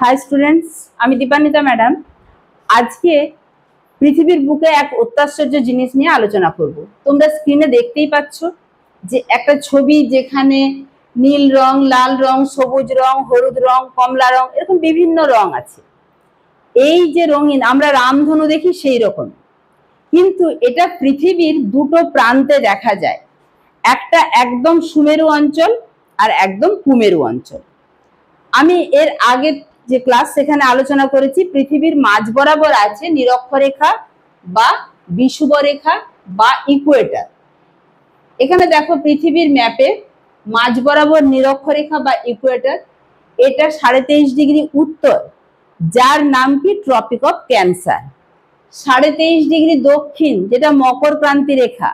High students, আমি Dipanwita madam. আজকে পৃথিবীর বুকে এক অত্যাশ্চর্য জিনিস নিয়ে আলোচনা করব। তোমরা স্ক্রিনে দেখতেই পাচ্ছ যে একটা ছবি, যেখানে নীল রং, লাল রং, সবুজ রং, হলুদ রং, কমলা রং, এরকম বিভিন্ন রং আছে। এই যে রঙিন আমরা রামধনু দেখি সেই রকম, কিন্তু এটা পৃথিবীর দুটো প্রান্তে দেখা যায়। একটা একদম সুমেরু অঞ্চল আর একদম কুমেরু অঞ্চল। আমি এর আগে যে ক্লাস সেখানে আলোচনা করেছি পৃথিবীর মাঝ বরাবর আছে নিরক্ষরেখা বা বিষুবরেখা বা ইকুয়েটর। এখানে দেখো পৃথিবীর ম্যাপে মাঝ বরাবর নিরক্ষরেখা বা ইকুয়েটর, এটা 23.5 ডিগ্রি উত্তর, যার নাম কি ট্রপিক অফ ক্যান্সার। 23.5 ডিগ্রি দক্ষিণ, যেটা মকর ক্রান্তি রেখা,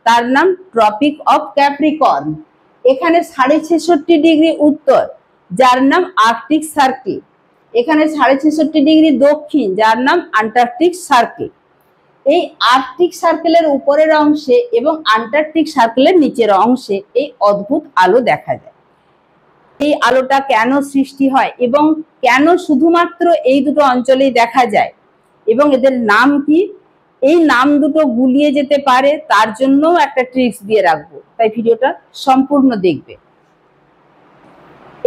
তার নাম ট্রপিক অফ ক্যাপ্রিকর্ন। এখানে 66.5 ডিগ্রি উত্তর, যার নাম আর্কটিক সার্কেল। এখানে 66.5 ডিগ্রি দক্ষিণ, যার নাম আন্টার্কটিক সার্কেল। এই আর্কটিক সার্কেলের উপরের অংশে এবং আন্টার্কটিক সার্কেলের নিচের অংশে এই অদ্ভুত আলো দেখা যায়। এই আলোটা কেন সৃষ্টি হয় এবং কেন শুধুমাত্র এই দুটো অঞ্চলেই দেখা যায় এবং এদের নাম কি, এই নাম দুটো গুলিয়ে যেতে পারে তার জন্যও একটা ট্রিক্স দিয়ে রাখবো, তাই ভিডিওটা সম্পূর্ণ দেখবে।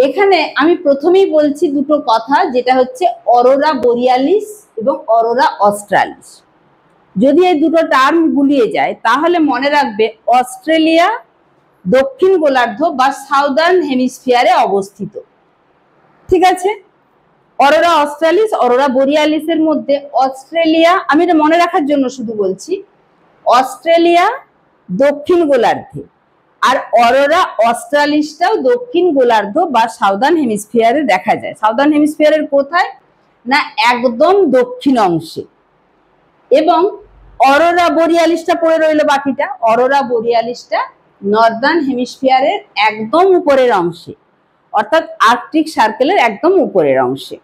এখানে আমি প্রথমেই বলছি দুটো কথা, যেটা হচ্ছে অরোরা বোরিয়ালিস এবং অরোরা অস্ট্রালিস। যদি এই দুটো টার্ম গুলিয়ে যায় তাহলে মনে রাখবে অস্ট্রেলিয়া দক্ষিণ গোলার্ধ বা সাউদার্ন হেমিস্ফিয়ারে অবস্থিত। ঠিক আছে, অরোরা অস্ট্রালিস অরোরা বোরিয়ালিসের মধ্যে অস্ট্রেলিয়া, আমি এটা মনে রাখার জন্য শুধু বলছি, অস্ট্রেলিয়া দক্ষিণ গোলার্ধে আর অরোরা অস্ট্রালিসটাও দক্ষিণ গোলার্ধ বা সাউদার্ন হেমিস্ফিয়ারে দেখা যায়। সাউদার্ন হেমিস্ফিয়ারের কোথায় না, একদম দক্ষিণ অংশে। এবং অরোরা বোরিয়ালিসটা পড়ে রইল বাকিটা। অরোরা বোরিয়ালিসটা নর্দার্ন হেমিস্ফিয়ারের একদম উপরের অংশে, অর্থাৎ আর্কটিক সার্কেলের একদম উপরের অংশে।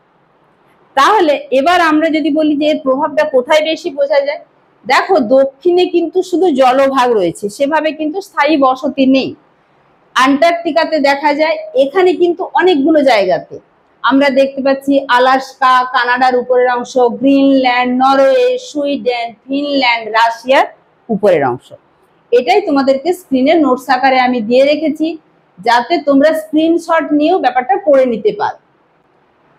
তাহলে এবার আমরা যদি বলি যে এর প্রভাবটা কোথায় বেশি বোঝা যায়, দেখো দক্ষিণে কিন্তু শুধু জলভাগ রয়েছে, সেভাবে কিন্তু স্থায়ী বসতি নেই। আন্টার্কটিকাতে দেখা যায়, এখানে কিন্তু অনেকগুলো জায়গাতে আমরা দেখতে পাচ্ছি আলাস্কা, কানাডার উপরের অংশ, গ্রিনল্যান্ড, নরওয়ে, সুইডেন, ফিনল্যান্ড, রাশিয়ার উপরের অংশ। এটাই তোমাদেরকে স্ক্রিনে নোটস আকারে আমি দিয়ে রেখেছি, যাতে তোমরা স্ক্রিনশট নিয়েও ব্যাপারটা পড়ে নিতে পারো।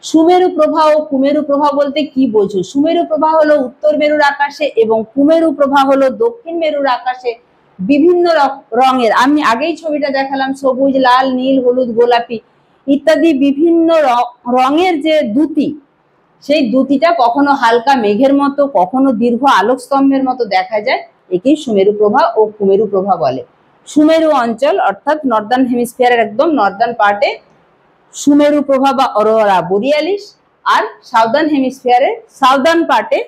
সুমেরু প্রবাহ ও কুমেরু প্রবাহ বলতে কি বোঝো? সুমেরু প্রবাহ হলো উত্তর মেরুর আকাশে এবং কুমেরু প্রবাহ হলো দক্ষিণ মেরুর আকাশে বিভিন্ন রঙের, আমি আগেই ছবিটা দেখালাম, সবুজ, লাল, নীল, হলুদ, গোলাপি ইত্যাদি বিভিন্ন রঙের যে দ্যুতি, সেই দ্যুতিটা কখনো হালকা মেঘের মতো, কখনো দীর্ঘ আলোক স্তম্ভের মতো দেখা যায়। একেই সুমেরু প্রবাহ ও কুমেরু প্রবাহ বলে। সুমেরু অঞ্চল অর্থাৎ নর্দার্ন হেমিস্ফিয়ারের একদম নর্দার্ন পার্টে সুমেরু প্রবাহ বা অরোরা বোরিয়ালিস, আর সাউদার্ন হেমিস্ফিয়ারের সাউদার্ন পার্টে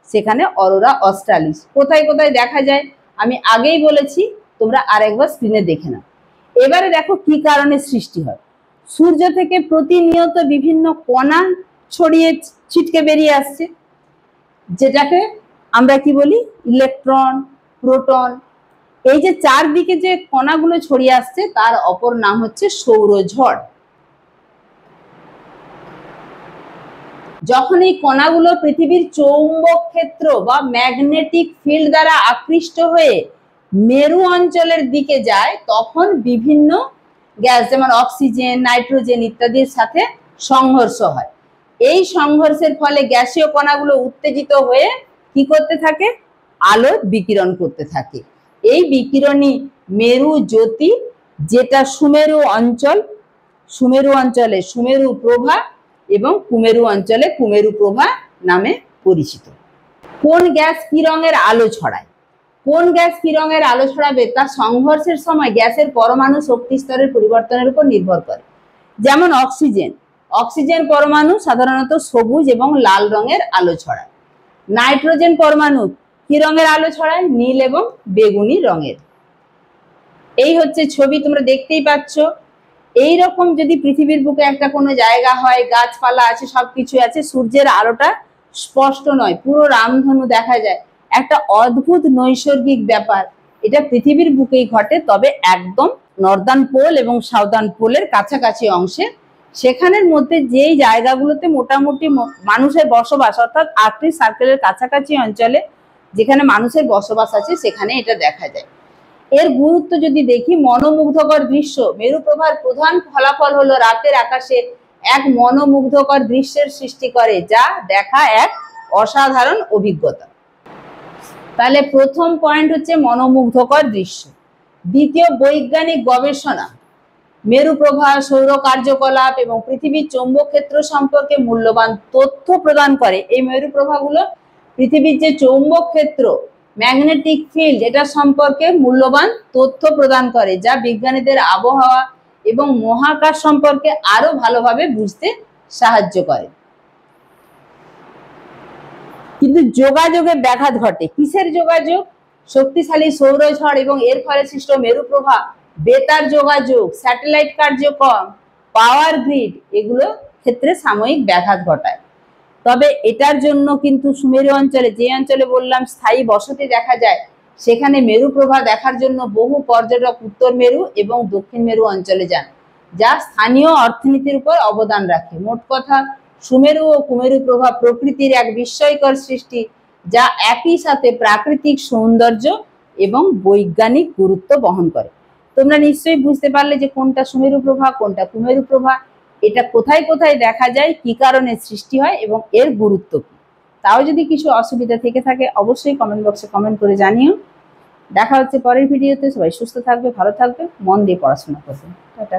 সেখানে অরোরা অস্ট্রালিস। কোথায় কোথায় দেখা যায় আমি আগেই বলেছি, তোমরা আরেকবার স্ক্রিনে দেখে নাও। এবারে দেখো কি কারণে সৃষ্টি হয়। সূর্য থেকে প্রতিনিয়ত বিভিন্ন কণা ছড়িয়ে ছিটকে বেরিয়ে আসছে, যেটাকে আমরা কি বলি, ইলেকট্রন, প্রোটন। এই যে চারদিকে যে কণাগুলো ছড়িয়ে আসছে তার অপর নাম হচ্ছে সৌরঝড়। যখন এই কণাগুলো পৃথিবীর চৌম্বক ক্ষেত্র বা ম্যাগনেটিক ফিল্ড দ্বারা আকৃষ্ট হয়ে মেরু অঞ্চলের দিকে যায়, তখন বিভিন্ন গ্যাস যেমন অক্সিজেন, নাইট্রোজেন ইত্যাদির সাথে সংঘর্ষ হয়। এই সংঘর্ষের ফলে গ্যাসীয় কণাগুলো উত্তেজিত হয়ে কি করতে থাকে, আলো বিকিরণ করতে থাকে। এই বিকিরণী মেরু জ্যোতি, যেটা সুমেরু অঞ্চল, সুমেরু অঞ্চলে সুমেরু প্রভা এবং কুমেরু অঞ্চলে কুমেরু প্রভা নামে পরিচিত। কোন গ্যাস কি রঙের আলো ছড়ায়? কোন গ্যাস কি রঙের আলো ছড়াবে তা সংঘর্ষের সময় গ্যাসের পরমাণু শক্তি স্তরের পরিবর্তনের উপর নির্ভর করে। যেমন অক্সিজেন, অক্সিজেন পরমাণু সাধারণত সবুজ এবং লাল রঙের আলো ছড়ায়। নাইট্রোজেন পরমাণু কি রঙের আলো ছড়ায়? নীল এবং বেগুনি রঙের। এই হচ্ছে ছবি, তোমরা দেখতেই পাচ্ছ। এই রকম যদি পৃথিবীর বুকে একটা কোনো জায়গা হয়, গাছপালা আছে, সবকিছু আছে, সূর্যের আলোটা স্পষ্ট নয়, পুরো রামধনু দেখা যায়, একটা অদ্ভুত নৈসর্গিক ব্যাপার। এটা পৃথিবীর বুকেই ঘটে, তবে একদম নর্দার্ন পোল এবং সাউদার্ন পোলের কাছাকাছি অংশে সেখানের মধ্যে যেই জায়গাগুলোতে মোটামুটি মানুষের বসবাস, অর্থাৎ আর্কটিক সার্কেলের কাছাকাছি অঞ্চলে যেখানে মানুষের বসবাস আছে সেখানে এটা দেখা যায়। এর গুরুত্ব যদি দেখি, মনোমুগ্ধকর দৃশ্য। মেরু প্রভার প্রধান ফলাফল হলো রাতের আকাশে এক মনোমুগ্ধকর দৃশ্যের সৃষ্টি করে, যা দেখা এক অসাধারণ অভিজ্ঞতা। তাহলে প্রথম পয়েন্ট হচ্ছে মনোমুগ্ধকর দৃশ্য। দ্বিতীয়, বৈজ্ঞানিক গবেষণা। মেরু প্রভা, সৌর কার্যকলাপ এবং পৃথিবীর চৌম্বক ক্ষেত্র সম্পর্কে মূল্যবান তথ্য প্রদান করে। এই মেরু প্রভাগুলো পৃথিবীর যে চৌম্বক ক্ষেত্র, ম্যাগনেটিক ফিল্ড, এটা সম্পর্কে মূল্যবান তথ্য প্রদান করে, যা বিজ্ঞানীদের আবহাওয়া এবং মহাকাশ সম্পর্কে আরো ভালোভাবে বুঝতে সাহায্য করে। কিন্তু যোগাযোগের ব্যাঘাত ঘটে। কিসের যোগাযোগ? শক্তিশালী সৌরঝড় এবং এর ফলে সৃষ্ট মেরু প্রভা, বেতার যোগাযোগ, স্যাটেলাইট কার্যক্রম, পাওয়ার গ্রিড, এগুলো ক্ষেত্রে সাময়িক ব্যাঘাত ঘটায়। তবে এটার জন্য কিন্তু সুমেরু অঞ্চলে, যে অঞ্চলে বললাম স্থায়ী বসতি দেখা যায়, সেখানে মেরু প্রভা দেখার জন্য বহু পর্যটক উত্তর মেরু এবং দক্ষিণ মেরু অঞ্চলে যান, যা স্থানীয় অর্থনীতির উপর অবদান রাখে। মোট কথা, সুমেরু ও কুমেরু প্রভা প্রকৃতির এক বিস্ময়কর সৃষ্টি, যা একই সাথে প্রাকৃতিক সৌন্দর্য এবং বৈজ্ঞানিক গুরুত্ব বহন করে। তোমরা নিশ্চয়ই বুঝতে পারলে যে কোনটা সুমেরু প্রভা, কোনটা কুমেরু প্রভা, এটা কোথায় কোথায় দেখা যায়, কি কারণে সৃষ্টি হয় এবং এর গুরুত্ব কি। তাও যদি কিছু অসুবিধা থেকে থাকে অবশ্যই কমেন্ট বক্সে কমেন্ট করে জানিও। দেখা হচ্ছে পরের ভিডিওতে। সবাই সুস্থ থাকবে, ভালো থাকবে, মন দিয়ে পড়াশোনা করবে। টাটা।